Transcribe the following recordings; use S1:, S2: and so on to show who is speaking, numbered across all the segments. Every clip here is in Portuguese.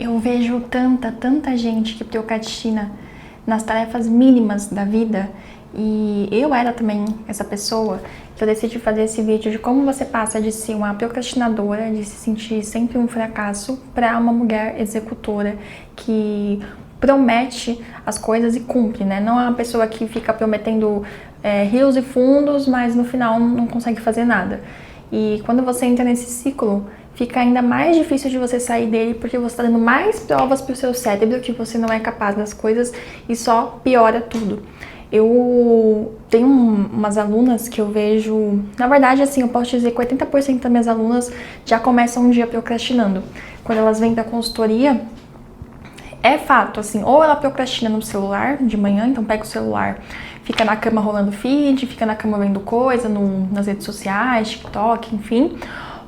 S1: Eu vejo tanta gente que procrastina nas tarefas mínimas da vida, e eu era também essa pessoa, que eu decidi fazer esse vídeo de como você passa de ser uma procrastinadora, de se sentir sempre um fracasso, para uma mulher executora que promete as coisas e cumpre, né? Não é uma pessoa que fica prometendo rios e fundos, mas no final não consegue fazer nada. E quando você entra nesse ciclo, fica ainda mais difícil de você sair dele, porque você está dando mais provas para o seu cérebro que você não é capaz das coisas e só piora tudo. Eu tenho umas alunas que eu vejo, na verdade, assim, eu posso dizer que 80% das minhas alunas já começam um dia procrastinando. Quando elas vêm para a consultoria, é fato, assim, ou ela procrastina no celular de manhã, então pega o celular, fica na cama rolando feed, fica na cama vendo coisa nas redes sociais, TikTok, enfim,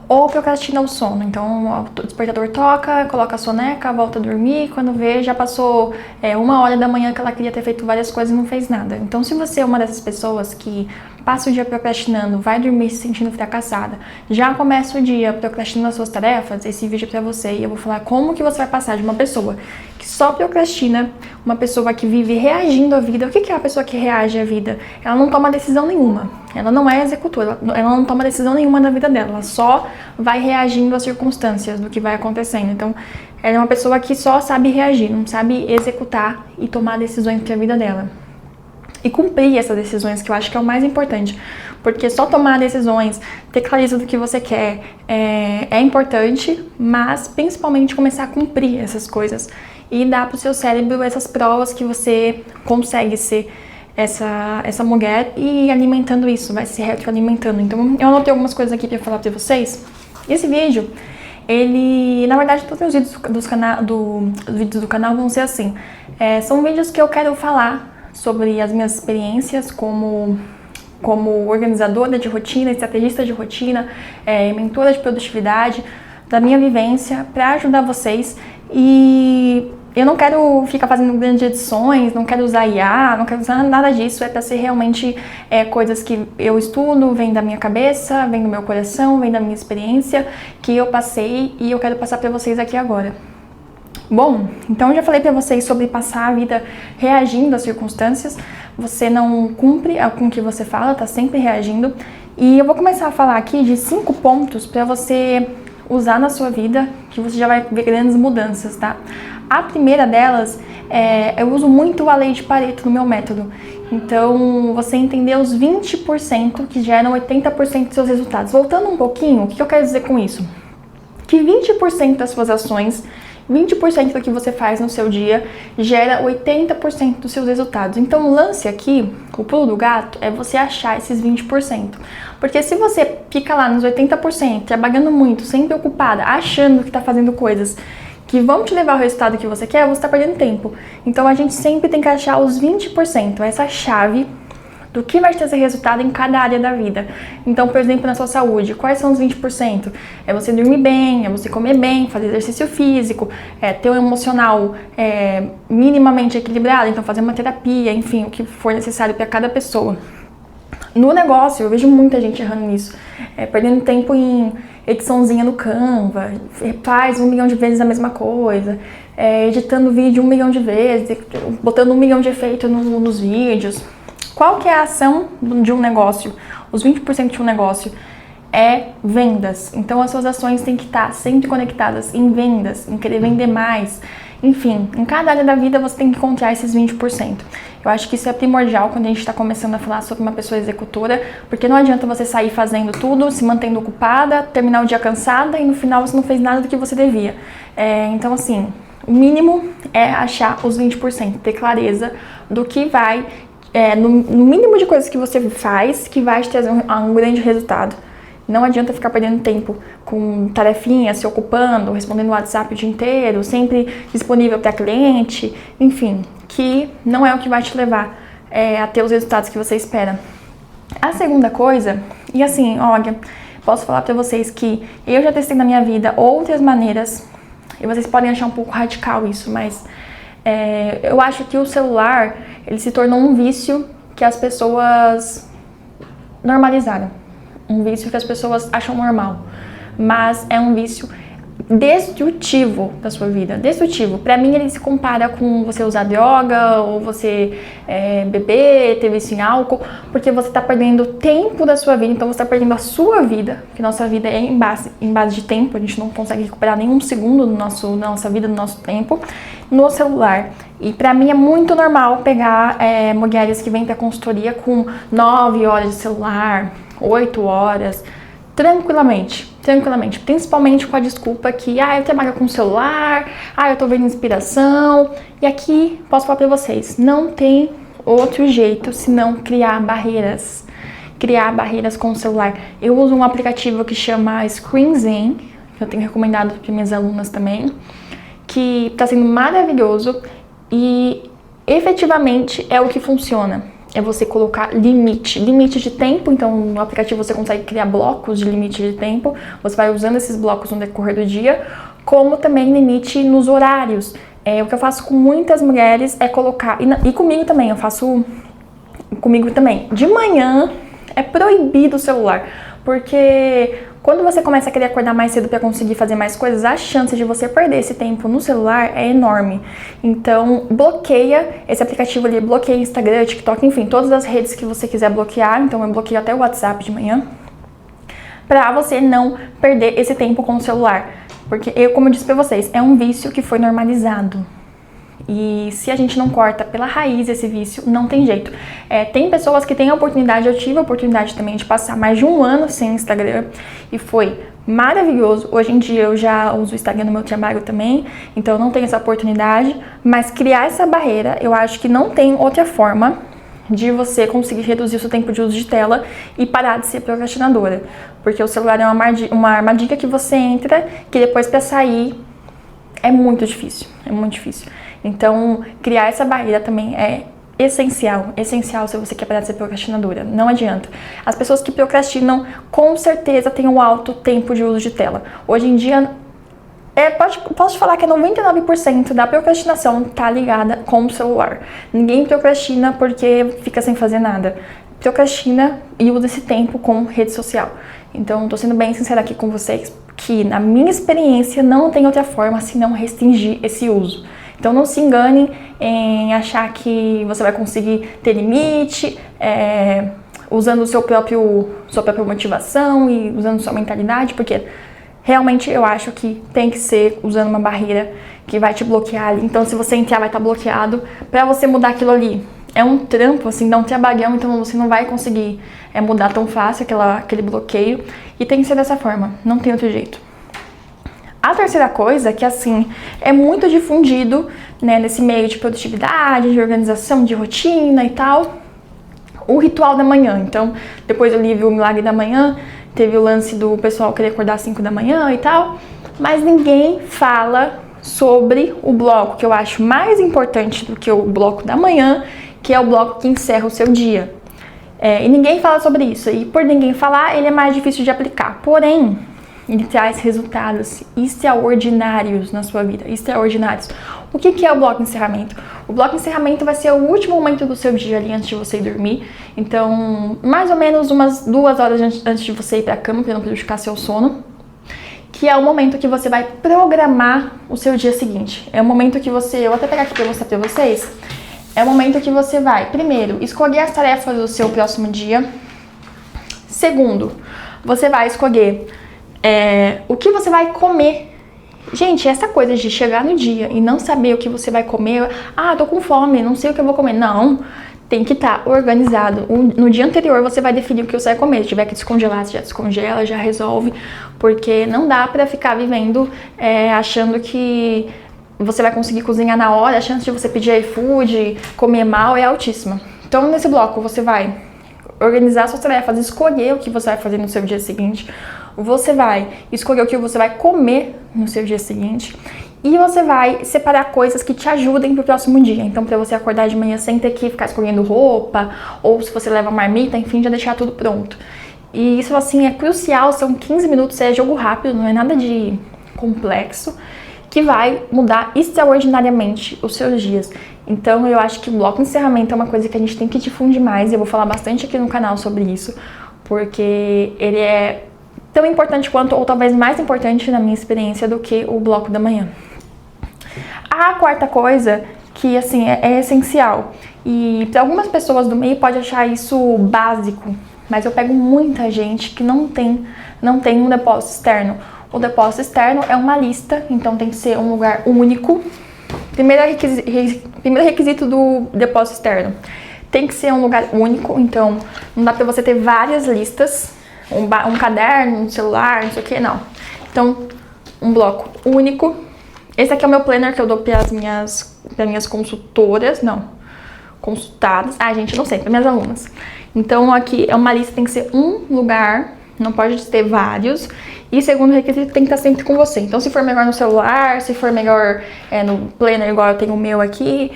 S1: ou procrastina o sono. Então o despertador toca, coloca a soneca, volta a dormir, quando vê já passou 1 hora da manhã que ela queria ter feito várias coisas e não fez nada. Então se você é uma dessas pessoas que passa o dia procrastinando, vai dormir se sentindo fracassada, já começa o dia procrastinando as suas tarefas, esse vídeo é pra você e eu vou falar como que você vai passar de uma pessoa que só procrastina, uma pessoa que vive reagindo à vida. O que é uma pessoa que reage à vida? Ela não toma decisão nenhuma, ela não é executora, ela não toma decisão nenhuma na vida dela, ela só vai reagindo às circunstâncias do que vai acontecendo. Então, ela é uma pessoa que só sabe reagir, não sabe executar e tomar decisões para a vida dela. E cumprir essas decisões, que eu acho que é o mais importante. Porque só tomar decisões, ter clareza do que você quer é importante, mas principalmente começar a cumprir essas coisas. E dar pro seu cérebro essas provas que você consegue ser essa mulher e alimentando isso, vai se retroalimentando. Então eu anotei algumas coisas aqui para falar para vocês. Esse vídeo, ele, na verdade, todos os vídeos vídeos do canal vão ser assim. São vídeos que eu quero falar sobre as minhas experiências como organizadora de rotina, estrategista de rotina, mentora de produtividade, da minha vivência, para ajudar vocês. E eu não quero ficar fazendo grandes edições, não quero usar IA, não quero usar nada disso, é para ser realmente coisas que eu estudo, vem da minha cabeça, vem do meu coração, vem da minha experiência, que eu passei e eu quero passar para vocês aqui agora. Bom, então eu já falei para vocês sobre passar a vida reagindo às circunstâncias. Você não cumpre com o que você fala, tá sempre reagindo. E eu vou começar a falar aqui de 5 pontos para você usar na sua vida, que você já vai ver grandes mudanças, tá? A primeira delas eu uso muito a lei de Pareto no meu método. Então, você entender os 20% que geram 80% dos seus resultados. Voltando um pouquinho, o que eu quero dizer com isso? Que 20% das suas ações, 20% do que você faz no seu dia gera 80% dos seus resultados. Então, o lance aqui, o pulo do gato, é você achar esses 20%. Porque se você fica lá nos 80%, trabalhando muito, sempre ocupada, achando que está fazendo coisas que vão te levar ao resultado que você quer, você está perdendo tempo. Então, a gente sempre tem que achar os 20%, essa chave do que vai te trazer resultado em cada área da vida. Então, por exemplo, na sua saúde, quais são os 20%? É você dormir bem, é você comer bem, fazer exercício físico, ter um emocional minimamente equilibrado, então fazer uma terapia, enfim, o que for necessário para cada pessoa. No negócio, eu vejo muita gente errando nisso, perdendo tempo em ediçãozinha no Canva, faz 1 milhão de vezes a mesma coisa, editando vídeo 1 milhão de vezes, botando 1 milhão de efeito nos vídeos. Qual que é a ação de um negócio? Os 20% de um negócio é vendas. Então, as suas ações têm que estar sempre conectadas em vendas, em querer vender mais. Enfim, em cada área da vida você tem que encontrar esses 20%. Eu acho que isso é primordial quando a gente está começando a falar sobre uma pessoa executora, porque não adianta você sair fazendo tudo, se mantendo ocupada, terminar o dia cansada e no final você não fez nada do que você devia. Então, assim, o mínimo é achar os 20%, ter clareza do que vai no mínimo de coisas que você faz que vai te trazer um grande resultado. Não adianta ficar perdendo tempo com tarefinhas, se ocupando, respondendo o WhatsApp o dia inteiro, sempre disponível para cliente, enfim, que não é o que vai te levar a ter os resultados que você espera. A segunda coisa, e assim, olha, posso falar para vocês que eu já testei na minha vida outras maneiras, e vocês podem achar um pouco radical isso, mas eu acho que o celular, ele se tornou um vício que as pessoas normalizaram. Um vício que as pessoas acham normal. Mas é um vício destrutivo da sua vida, destrutivo. Pra mim ele se compara com você usar droga ou você beber, ter vício em álcool, porque você tá perdendo tempo da sua vida, então você tá perdendo a sua vida, porque nossa vida é em base de tempo, a gente não consegue recuperar nenhum segundo da nossa vida, do nosso tempo, no celular. E pra mim é muito normal pegar mulheres que vêm pra consultoria com 9 horas de celular, 8 horas, tranquilamente, principalmente com a desculpa que, eu trabalho com celular, eu tô vendo inspiração, e aqui posso falar pra vocês, não tem outro jeito senão criar barreiras com o celular. Eu uso um aplicativo que chama ScreenZen, que eu tenho recomendado para minhas alunas também, que tá sendo maravilhoso e efetivamente é o que funciona. É você colocar limite de tempo, então no aplicativo você consegue criar blocos de limite de tempo, você vai usando esses blocos no decorrer do dia, como também limite nos horários. O que eu faço com muitas mulheres é colocar, e comigo também, de manhã é proibido o celular, porque quando você começa a querer acordar mais cedo para conseguir fazer mais coisas, a chance de você perder esse tempo no celular é enorme. Então, bloqueia esse aplicativo ali, bloqueia Instagram, TikTok, enfim, todas as redes que você quiser bloquear. Então, eu bloqueio até o WhatsApp de manhã, para você não perder esse tempo com o celular. Porque, como eu disse para vocês, é um vício que foi normalizado. E se a gente não corta pela raiz esse vício, não tem jeito. Tem pessoas que têm a oportunidade, eu tive a oportunidade também de passar mais de um ano sem Instagram e foi maravilhoso. Hoje em dia eu já uso o Instagram no meu trabalho também, então eu não tenho essa oportunidade, mas criar essa barreira, eu acho que não tem outra forma de você conseguir reduzir o seu tempo de uso de tela e parar de ser procrastinadora. Porque o celular é uma armadilha que você entra, que depois para sair é muito difícil, Então, criar essa barreira também é essencial se você quer parar de ser procrastinadora. Não adianta. As pessoas que procrastinam, com certeza, têm um alto tempo de uso de tela. Hoje em dia, posso te falar que 99% da procrastinação tá ligada com o celular. Ninguém procrastina porque fica sem fazer nada. Procrastina e usa esse tempo com rede social. Então, tô sendo bem sincera aqui com vocês, que na minha experiência não tem outra forma senão restringir esse uso. Então não se enganem em achar que você vai conseguir ter limite, usando sua própria motivação e usando sua mentalidade, porque realmente eu acho que tem que ser usando uma barreira que vai te bloquear ali. Então se você entrar vai estar bloqueado, para você mudar aquilo ali é um trampo, assim, dá um trabalhão, então você não vai conseguir mudar tão fácil aquele bloqueio, e tem que ser dessa forma, não tem outro jeito. A terceira coisa, que assim, é muito difundido, né, nesse meio de produtividade, de organização, de rotina e tal, o ritual da manhã. Então, depois eu li o Milagre da Manhã, teve o lance do pessoal querer acordar às 5 da manhã e tal, mas ninguém fala sobre o bloco que eu acho mais importante do que o bloco da manhã, que é o bloco que encerra o seu dia. E ninguém fala sobre isso, e por ninguém falar, ele é mais difícil de aplicar. Porém, ele traz resultados extraordinários na sua vida, extraordinários. O que é o bloco de encerramento? O bloco de encerramento vai ser o último momento do seu dia ali antes de você ir dormir. Então, mais ou menos umas 2 horas antes de você ir para a cama, para não prejudicar seu sono, que é o momento que você vai programar o seu dia seguinte. É o momento que você, eu vou até pegar aqui para mostrar para vocês, é o momento que você vai, primeiro, escolher as tarefas do seu próximo dia. Segundo, você vai escolher o que você vai comer. Gente, essa coisa de chegar no dia e não saber o que você vai comer, tô com fome, não sei o que eu vou comer. Não, tem que estar organizado. No dia anterior você vai definir o que você vai comer. Se tiver que descongelar, você já descongela, já resolve, porque não dá pra ficar vivendo achando que você vai conseguir cozinhar na hora. A chance de você pedir iFood, comer mal é altíssima. Então, nesse bloco, você vai organizar suas tarefas, escolher o que você vai fazer no seu dia seguinte. Você vai escolher o que você vai comer no seu dia seguinte. E você vai separar coisas que te ajudem pro próximo dia. Então, para você acordar de manhã sem ter que ficar escolhendo roupa, ou se você leva marmita, enfim, já deixar tudo pronto. E isso, assim, é crucial. São 15 minutos, é jogo rápido, não é nada de complexo, que vai mudar extraordinariamente os seus dias. Então, eu acho que o bloco de encerramento é uma coisa que a gente tem que difundir mais. Eu vou falar bastante aqui no canal sobre isso, porque ele é tão importante quanto, ou talvez mais importante na minha experiência, do que o bloco da manhã. A quarta coisa, que assim, é essencial, e para algumas pessoas do meio pode achar isso básico, mas eu pego muita gente que não tem um depósito externo. O depósito externo é uma lista, então tem que ser um lugar único. Primeiro requisito do depósito externo, tem que ser um lugar único, então não dá pra você ter várias listas, um caderno, um celular, não sei o que, não. Então, um bloco único. Esse aqui é o meu planner que eu dou para as minhas consultoras, consultadas. Gente, não sei, para minhas alunas. Então, aqui é uma lista, tem que ser um lugar, não pode ter vários. E segundo requisito, tem que estar sempre com você. Então, se for melhor no celular, se for melhor no planner, igual eu tenho o meu aqui,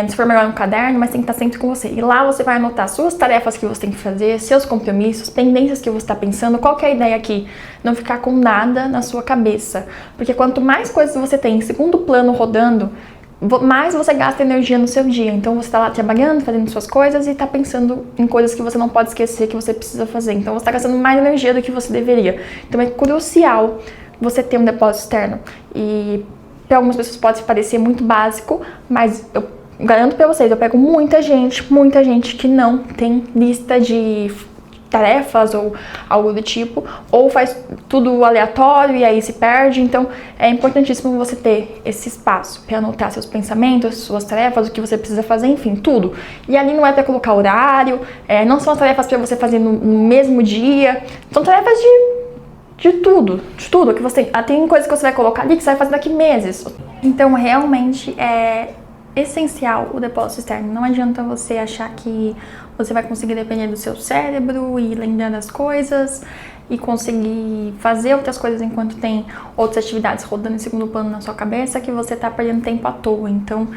S1: se for melhor no caderno, mas tem que estar sempre com você. E lá você vai anotar suas tarefas que você tem que fazer, seus compromissos, pendências que você está pensando, qual que é a ideia aqui? Não ficar com nada na sua cabeça. Porque quanto mais coisas você tem em segundo plano rodando, mais você gasta energia no seu dia. Então você tá lá trabalhando, fazendo suas coisas e tá pensando em coisas que você não pode esquecer, que você precisa fazer. Então você tá gastando mais energia do que você deveria. Então é crucial você ter um depósito externo. E para algumas pessoas pode parecer muito básico, mas eu garanto pra vocês, eu pego muita gente que não tem lista de tarefas ou algo do tipo, ou faz tudo aleatório e aí se perde. Então é importantíssimo você ter esse espaço para anotar seus pensamentos, suas tarefas, o que você precisa fazer, enfim, tudo. E ali não é para colocar horário, não são as tarefas para você fazer no mesmo dia, são tarefas de tudo que você tem. Tem coisas que você vai colocar ali que você vai fazer daqui meses. Então realmente é essencial o depósito externo. Não adianta você achar que você vai conseguir depender do seu cérebro e lembrar das coisas e conseguir fazer outras coisas enquanto tem outras atividades rodando em segundo plano na sua cabeça, que você tá perdendo tempo à toa. Então,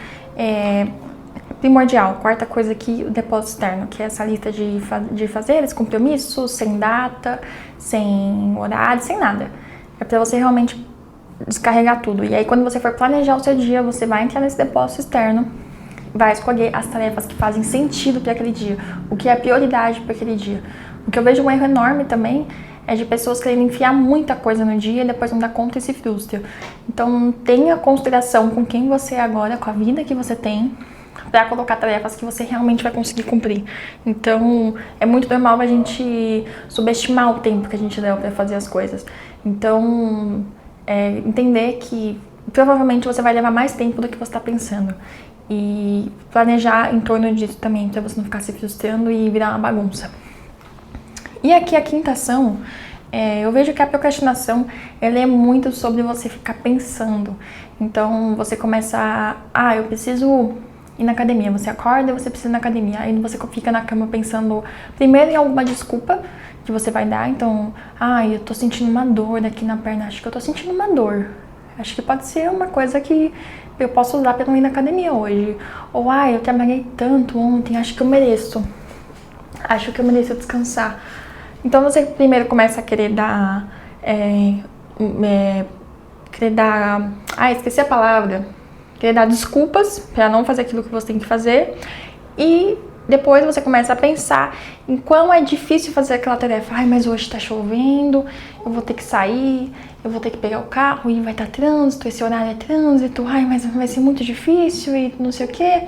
S1: primordial. Quarta coisa aqui, o depósito externo, que é essa lista de fazeres, compromissos, sem data, sem horário, sem nada. É pra você realmente descarregar tudo. E aí, quando você for planejar o seu dia, você vai entrar nesse depósito externo, vai escolher as tarefas que fazem sentido para aquele dia, o que é prioridade para aquele dia. O que eu vejo um erro enorme também é de pessoas querendo enfiar muita coisa no dia e depois não dar conta e se frustra. Então, tenha consideração com quem você é agora, com a vida que você tem, para colocar tarefas que você realmente vai conseguir cumprir. Então, é muito normal a gente subestimar o tempo que a gente deu para fazer as coisas. Então, entender que provavelmente você vai levar mais tempo do que você está pensando. E planejar em torno disso também, para você não ficar se frustrando e virar uma bagunça. E aqui a quinta ação, eu vejo que a procrastinação, ela é muito sobre você ficar pensando. Então você começa eu preciso ir na academia. Você acorda e você precisa ir na academia. Aí você fica na cama pensando primeiro em alguma desculpa que você vai dar. Então, eu tô sentindo uma dor aqui na perna, acho que eu tô sentindo uma dor. Acho que pode ser uma coisa que eu posso usar pra não ir na academia hoje. Ou, eu trabalhei tanto ontem, acho que eu mereço. Acho que eu mereço descansar. Então você primeiro começa a querer dar... esqueci a palavra. Querer dar desculpas pra não fazer aquilo que você tem que fazer. E depois você começa a pensar em quão é difícil fazer aquela tarefa. Mas hoje tá chovendo, eu vou ter que sair, eu vou ter que pegar o carro e vai estar trânsito, esse horário é trânsito, mas vai ser muito difícil e não sei o que.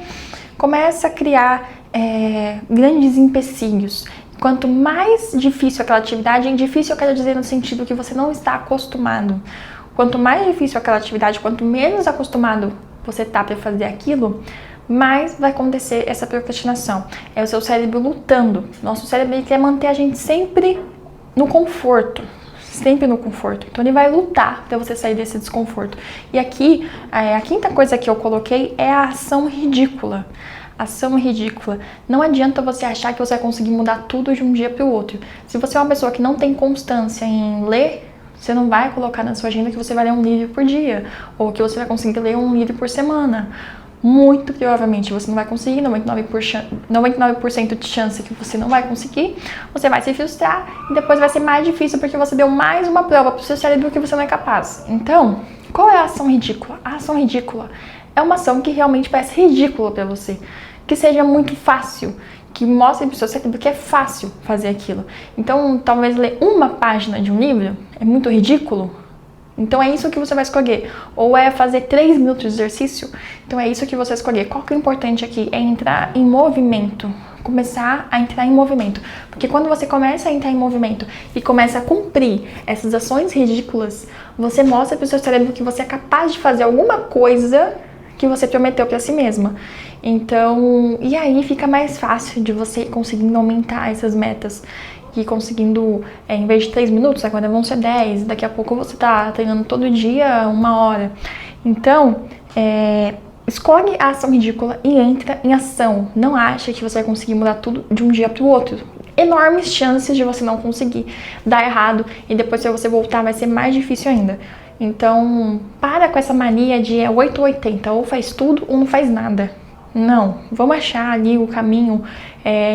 S1: Começa a criar grandes empecilhos. Quanto mais difícil aquela atividade, difícil eu quero dizer no sentido que você não está acostumado. Quanto mais difícil aquela atividade, quanto menos acostumado você tá para fazer aquilo, mais vai acontecer essa procrastinação. É o seu cérebro lutando. Nosso cérebro ele quer manter a gente sempre no conforto. Sempre no conforto. Então ele vai lutar para você sair desse desconforto. E aqui, a quinta coisa que eu coloquei é a ação ridícula. Ação ridícula. Não adianta você achar que você vai conseguir mudar tudo de um dia para o outro. Se você é uma pessoa que não tem constância em ler, você não vai colocar na sua agenda que você vai ler um livro por dia, ou que você vai conseguir ler um livro por semana. Muito provavelmente você não vai conseguir, 99% de chance que você não vai conseguir, você vai se frustrar e depois vai ser mais difícil porque você deu mais uma prova para o seu cérebro que você não é capaz. Então, qual é a ação ridícula? A ação ridícula é uma ação que realmente parece ridícula para você. que seja muito fácil, que mostre para o seu cérebro que é fácil fazer aquilo. Então, talvez ler uma página de um livro é muito ridículo. Então é isso que você vai escolher. Ou é fazer 3 minutos de exercício. Então é isso que você vai escolher. Qual que é o importante aqui? É entrar em movimento. Começar a entrar em movimento. Porque quando você começa a entrar em movimento e começa a cumprir essas ações ridículas, você mostra para o seu cérebro que você é capaz de fazer alguma coisa que você prometeu para si mesma. Então, e aí fica mais fácil de você conseguindo aumentar essas metas. E conseguindo, em vez de 3 minutos, agora vão ser 10, daqui a pouco você tá treinando todo dia 1 hora. Então, escolhe a ação ridícula e entra em ação. Não acha que você vai conseguir mudar tudo de um dia para o outro. Enormes chances de você não conseguir, dar errado e depois se você voltar vai ser mais difícil ainda. Então, para com essa mania de 8 ou 80, ou faz tudo ou não faz nada. Não, vamos achar ali o caminho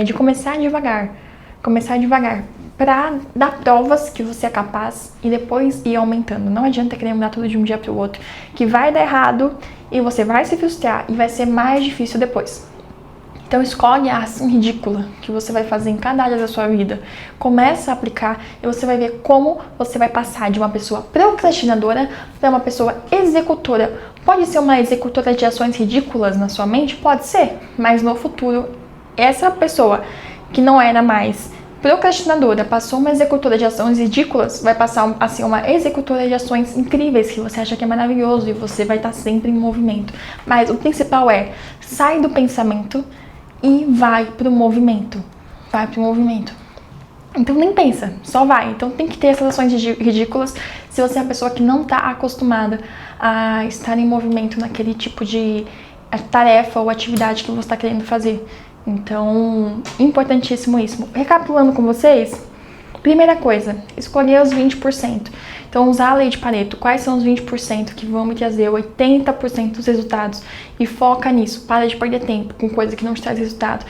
S1: de começar devagar. Começar devagar, para dar provas que você é capaz e depois ir aumentando. Não adianta querer mudar tudo de um dia para o outro, que vai dar errado e você vai se frustrar e vai ser mais difícil depois. Então escolhe a ação ridícula que você vai fazer em cada área da sua vida. Começa a aplicar e você vai ver como você vai passar de uma pessoa procrastinadora para uma pessoa executora. Pode ser uma executora de ações ridículas na sua mente? Pode ser, mas no futuro essa pessoa que não era mais procrastinadora, passou uma executora de ações ridículas, vai passar a ser uma executora de ações incríveis, que você acha que é maravilhoso e você vai estar sempre em movimento. Mas o principal sai do pensamento e vai pro movimento. Vai pro movimento. Então nem pensa, só vai. Então tem que ter essas ações ridículas se você é uma pessoa que não está acostumada a estar em movimento naquele tipo de tarefa ou atividade que você está querendo fazer. Então, importantíssimo isso. Recapitulando com vocês, primeira coisa, escolher os 20%. Então, usar a lei de Pareto. Quais são os 20% que vão me trazer 80% dos resultados? E foca nisso. Para de perder tempo com coisa que não te traz resultado.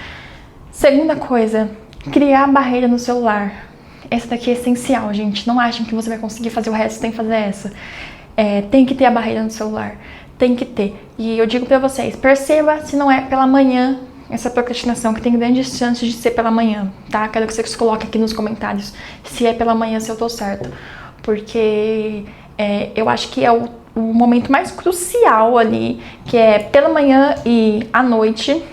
S1: Segunda coisa, criar barreira no celular. Essa daqui é essencial, gente. Não achem que você vai conseguir fazer o resto sem fazer essa. Tem que ter a barreira no celular. Tem que ter. E eu digo pra vocês, perceba se não é pela manhã essa procrastinação, que tem grandes chances de ser pela manhã, tá? Quero que vocês coloquem aqui nos comentários se é pela manhã, se eu tô certa. Porque eu acho que é o momento mais crucial ali, que é pela manhã e à noite.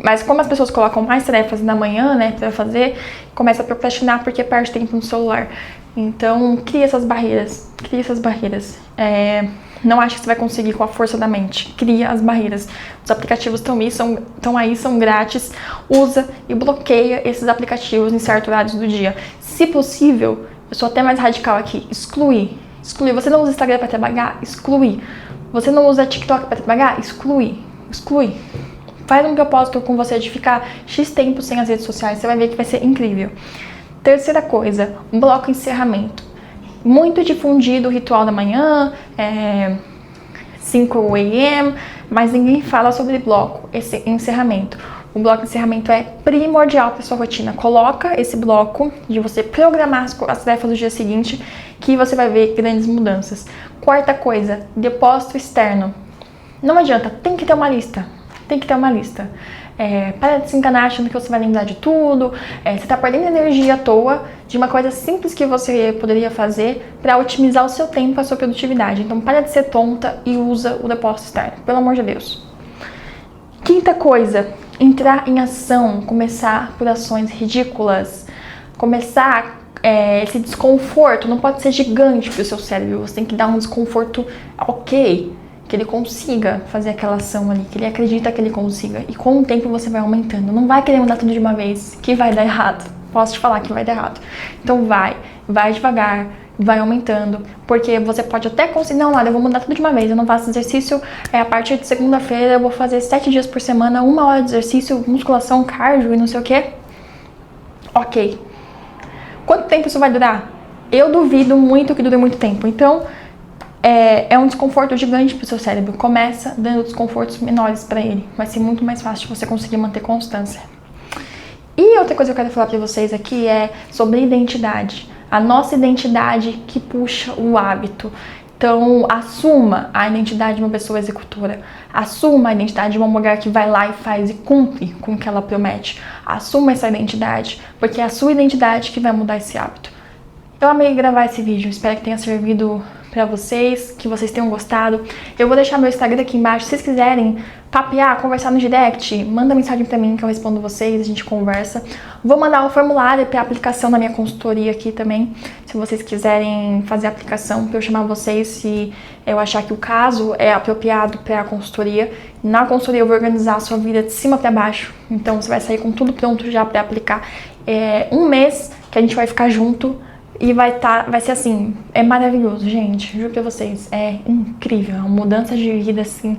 S1: Mas como as pessoas colocam mais tarefas na manhã, né, pra fazer, começa a procrastinar porque perde tempo no celular. Então, cria essas barreiras. Cria essas barreiras. Não acha que você vai conseguir com a força da mente. Cria as barreiras. Os aplicativos estão aí, são grátis. Usa e bloqueia esses aplicativos em certos horários do dia. Se possível, eu sou até mais radical aqui, exclui. Exclui. Você não usa Instagram para trabalhar? Exclui. Você não usa TikTok para trabalhar? Exclui. Exclui. Faz um propósito com você de ficar X tempo sem as redes sociais. Você vai ver que vai ser incrível. Terceira coisa, um bloco encerramento. Muito difundido o ritual da manhã, 5 a.m., mas ninguém fala sobre bloco, esse encerramento. O bloco de encerramento é primordial para sua rotina. Coloca esse bloco de você programar as tarefas do dia seguinte, que você vai ver grandes mudanças. Quarta coisa, depósito externo. Não adianta, tem que ter uma lista. Tem que ter uma lista. Para de se enganar achando que você vai lembrar de tudo. Você está perdendo energia à toa de uma coisa simples que você poderia fazer para otimizar o seu tempo, a sua produtividade. Então, para de ser tonta e usa o depósito externo. Pelo amor de Deus. Quinta coisa, entrar em ação. Começar por ações ridículas. Começar esse desconforto. Não pode ser gigante para o seu cérebro. Você tem que dar um desconforto ok. Que ele consiga fazer aquela ação ali, que ele acredita que ele consiga. E com o tempo você vai aumentando. Não vai querer mudar tudo de uma vez, que vai dar errado. Posso te falar que vai dar errado. Então vai devagar, vai aumentando. Porque você pode até conseguir, não, Lara, eu vou mudar tudo de uma vez. Eu não faço exercício, a partir de segunda-feira eu vou fazer 7 dias por semana, 1 hora de exercício, musculação, cardio e não sei o que. Ok. Quanto tempo isso vai durar? Eu duvido muito que dure muito tempo. Então, é um desconforto gigante para o seu cérebro. Começa dando desconfortos menores para ele. Vai ser muito mais fácil de você conseguir manter constância. E outra coisa que eu quero falar para vocês aqui é sobre identidade. A nossa identidade que puxa o hábito. Então, assuma a identidade de uma pessoa executora. Assuma a identidade de uma mulher que vai lá e faz e cumpre com o que ela promete. Assuma essa identidade, porque é a sua identidade que vai mudar esse hábito. Eu amei gravar esse vídeo, espero que tenha servido pra vocês, que vocês tenham gostado. Eu vou deixar meu Instagram aqui embaixo, se vocês quiserem papear, conversar no direct, manda mensagem pra mim que eu respondo vocês, a gente conversa. Vou mandar um formulário pra aplicação da minha consultoria aqui também, se vocês quiserem fazer a aplicação, pra eu chamar vocês se eu achar que o caso é apropriado pra consultoria. Na consultoria eu vou organizar a sua vida de cima pra baixo, então você vai sair com tudo pronto já pra aplicar. É um mês que a gente vai ficar junto. E vai ser assim, é maravilhoso, gente, juro pra vocês, é incrível, é uma mudança de vida, assim,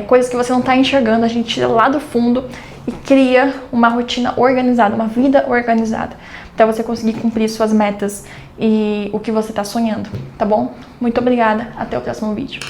S1: coisas que você não tá enxergando, a gente tira lá do fundo e cria uma rotina organizada, uma vida organizada, pra você conseguir cumprir suas metas e o que você tá sonhando, tá bom? Muito obrigada, até o próximo vídeo.